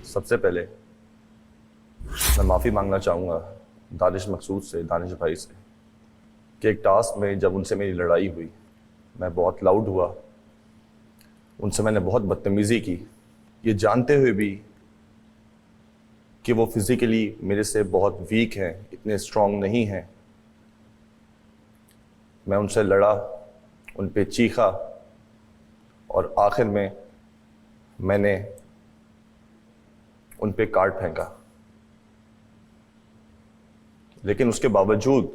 सबसे पहले मैं माफ़ी मांगना चाहूँगा दानिश मकसूद से, दानिश भाई से, कि एक टास्क में जब उनसे मेरी लड़ाई हुई, मैं बहुत लाउड हुआ, उनसे मैंने बहुत बदतमीज़ी की, ये जानते हुए भी कि वो फिज़िकली मेरे से बहुत वीक हैं, इतने स्ट्रॉन्ग नहीं हैं। मैं उनसे लड़ा, उन पे चीखा और आखिर में मैंने उन पे कार्ड फेंका। लेकिन उसके बावजूद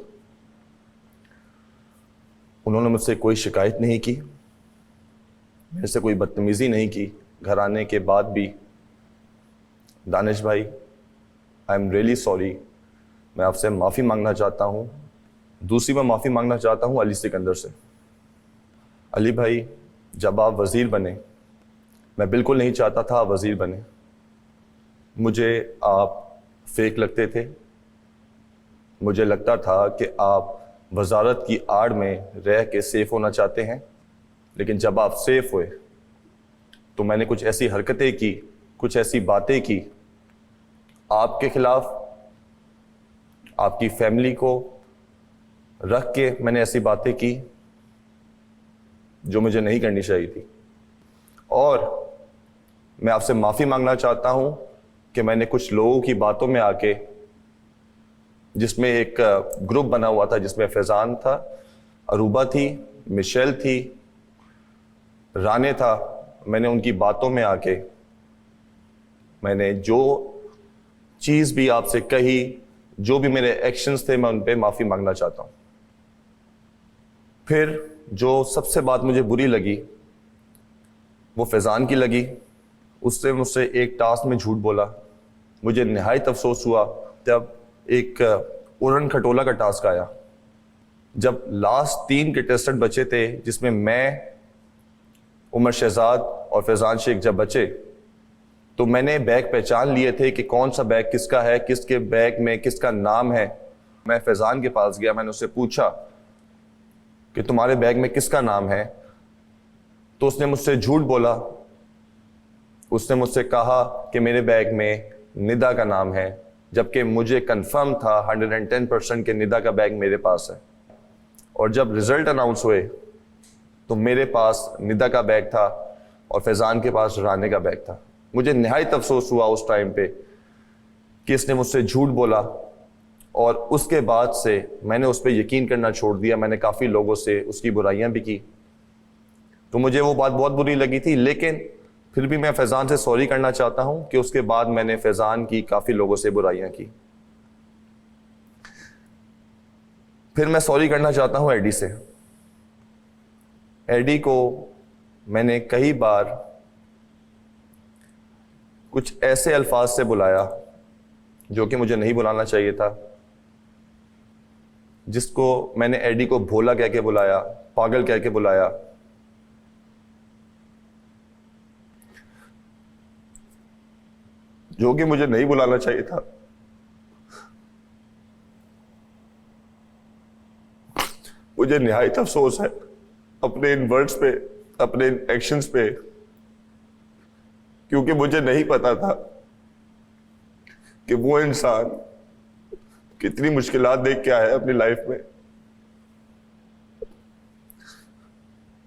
उन्होंने मुझसे कोई शिकायत नहीं की, मेरे से कोई बदतमीज़ी नहीं की। घर आने के बाद भी, दानिश भाई, आई एम रियली सॉरी, मैं आपसे माफ़ी मांगना चाहता हूँ। दूसरी मैं माफ़ी मांगना चाहता हूँ अली सिकंदर से। अली भाई, जब आप वज़ीर बने, मैं बिल्कुल नहीं चाहता था आप वज़ीर बने। मुझे आप फेक लगते थे। मुझे लगता था कि आप वज़ारत की आड़ में रह के सेफ़ होना चाहते हैं। लेकिन जब आप सेफ़ हुए तो मैंने कुछ ऐसी हरकतें की, कुछ ऐसी बातें की आपके ख़िलाफ़, आपकी फैमिली को रख के मैंने ऐसी बातें की जो मुझे नहीं करनी चाहिए थी। और मैं आपसे माफ़ी मांगना चाहता हूँ कि मैंने कुछ लोगों की बातों में आके, जिसमें एक ग्रुप बना हुआ था जिसमें फैज़ान था, अरूबा थी, मिशेल थी, राने था, मैंने उनकी बातों में आके मैंने जो चीज़ भी आपसे कही, जो भी मेरे एक्शंस थे, मैं उन पे माफ़ी मांगना चाहता हूँ। फिर जो सबसे बात मुझे बुरी लगी वो फैज़ान की लगी। उससे मुझसे एक टास्क में झूठ बोला। मुझे निहायत अफसोस हुआ जब एक उड़न खटोला का टास्क आया। जब लास्ट 3 कंटेस्टेंट बचे थे, जिसमें मैं, उमर शहजाद और फैज़ान शेख जब बचे, तो मैंने बैग पहचान लिए थे कि कौन सा बैग किसका है, किसके बैग में किसका नाम है। मैं फैज़ान के पास गया, मैंने उससे पूछा कि तुम्हारे बैग में किसका नाम है, तो उसने मुझसे झूठ बोला। उसने मुझसे कहा कि मेरे बैग में निदा का नाम है, जबकि मुझे कंफर्म था 110% के निदा का बैग मेरे पास है। और जब रिजल्ट अनाउंस हुए तो मेरे पास निदा का बैग था और फैज़ान के पास राने का बैग था। मुझे निहायत अफसोस हुआ उस टाइम पे कि इसने मुझसे झूठ बोला, और उसके बाद से मैंने उस पर यकीन करना छोड़ दिया। मैंने काफ़ी लोगों से उसकी बुराइयां भी की, तो मुझे वो बात बहुत बुरी लगी थी। लेकिन फिर भी मैं फैज़ान से सॉरी करना चाहता हूं कि उसके बाद मैंने फैज़ान की काफ़ी लोगों से बुराइयां की। फिर मैं सॉरी करना चाहता हूं एडी से। एडी को मैंने कई बार कुछ ऐसे अल्फाज से बुलाया जो कि मुझे नहीं बुलाना चाहिए था, जिसको मैंने एडी को भोला कह के बुलाया, पागल कह के बुलाया। जो कि मुझे नहीं बुलाना चाहिए था। मुझे निहायत अफसोस है अपने इन वर्ड्स पे, अपने इन एक्शंस पे, क्योंकि मुझे नहीं पता था कि वो इंसान कितनी मुश्किलात देख के आया है अपनी लाइफ में।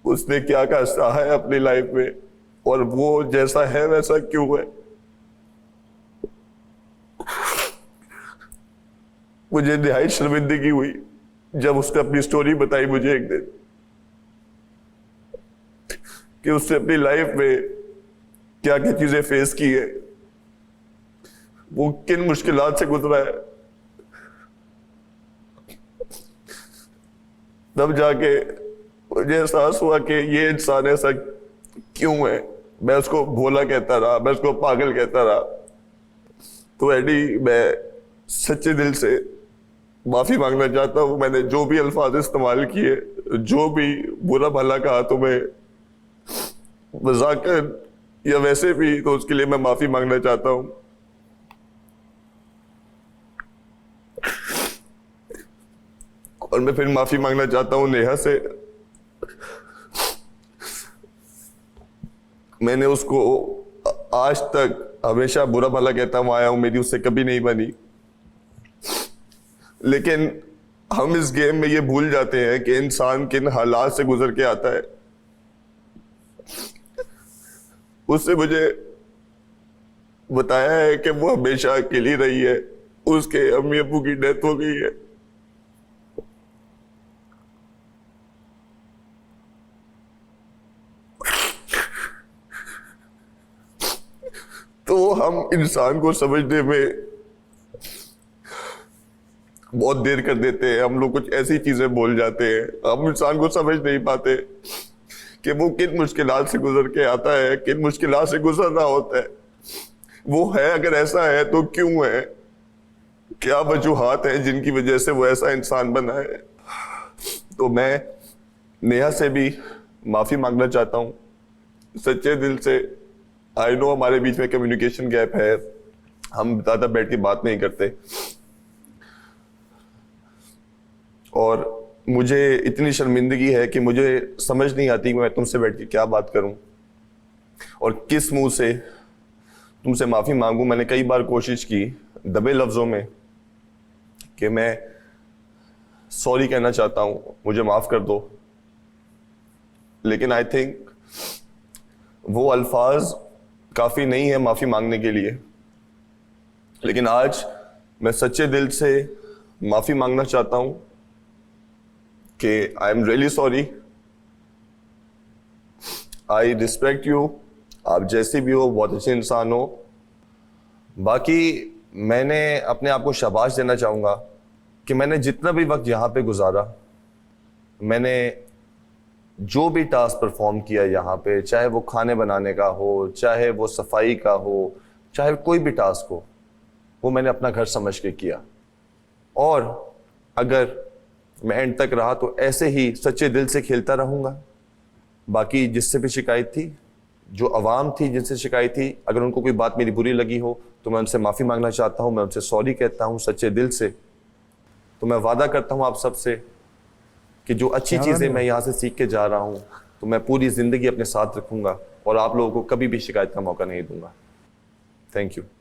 उसने क्या क्या सहा है अपनी लाइफ में, और वो जैसा है वैसा क्यों है। मुझे निहायत शर्मिंदगी हुई जब उसने अपनी स्टोरी बताई मुझे एक दिन, कि उसने अपनी लाइफ में क्या क्या चीजें फेस की है, वो किन मुश्किलात से गुजरा है। तब जाके मुझे एहसास हुआ कि ये इंसान ऐसा क्यों है। मैं उसको भोला कहता रहा, मैं उसको पागल कहता रहा। तो एडी, मैं सच्चे दिल से माफी मांगना चाहता हूं। मैंने जो भी अल्फाज इस्तेमाल किए, जो भी बुरा भला कहा तुम्हें, मजाकन या वैसे भी, तो उसके लिए मैं माफी मांगना चाहता हूं। और मैं फिर माफी मांगना चाहता हूं नेहा से। मैंने उसको आज तक हमेशा बुरा भला कहता हुआ आया हूं, मेरी उससे कभी नहीं बनी। लेकिन हम इस गेम में ये भूल जाते हैं कि इंसान किन हालात से गुजर के आता है। उससे मुझे बताया है कि वो हमेशा अकेली रही है, उसके अम्मी अब्बू की डेथ हो गई है। तो हम इंसान को समझने में बहुत देर कर देते हैं। हम लोग कुछ ऐसी चीजें बोल जाते हैं, हम इंसान को समझ नहीं पाते कि वो किन मुश्किलात से गुजर के आता है, किन मुश्किलात से गुजर रहा होता है। वो है, अगर ऐसा है तो क्यों है, क्या वजूहात हैं जिनकी वजह से वो ऐसा इंसान बना है। तो मैं नेहा से भी माफी मांगना चाहता हूँ सच्चे दिल से। आई नो हमारे बीच में कम्युनिकेशन गैप है, हम ज्यादा बैठ के बात नहीं करते, और मुझे इतनी शर्मिंदगी है कि मुझे समझ नहीं आती कि मैं तुमसे बैठ के क्या बात करूं और किस मुंह से तुमसे माफी मांगूं। मैंने कई बार कोशिश की दबे लफ्जों में कि मैं सॉरी कहना चाहता हूं, मुझे माफ कर दो, लेकिन आई थिंक वो अल्फाज काफी नहीं है माफी मांगने के लिए। लेकिन आज मैं सच्चे दिल से माफी मांगना चाहता हूं कि I am really sorry, I respect you, आप जैसे भी हो बहुत अच्छे इंसान हो। बाकी मैंने अपने आप को शाबाश देना चाहूँगा कि मैंने जितना भी वक्त यहाँ पे गुजारा, मैंने जो भी टास्क परफॉर्म किया यहाँ पे, चाहे वो खाने बनाने का हो, चाहे वो सफाई का हो, चाहे कोई भी टास्क हो, वो मैंने अपना घर समझ के किया। और अगर मैं एंड तक रहा तो ऐसे ही सच्चे दिल से खेलता रहूँगा। बाकी जिससे भी शिकायत थी, जो अवाम थी जिनसे शिकायत थी, अगर उनको कोई बात मेरी बुरी लगी हो तो मैं उनसे माफ़ी मांगना चाहता हूँ, मैं उनसे सॉरी कहता हूँ सच्चे दिल से। तो मैं वादा करता हूँ आप सबसे कि जो अच्छी चीज़ें मैं यहाँ से सीख के जा रहा हूँ तो मैं पूरी ज़िंदगी अपने साथ रखूँगा और आप लोगों को कभी भी शिकायत का मौका नहीं दूंगा। Thank you.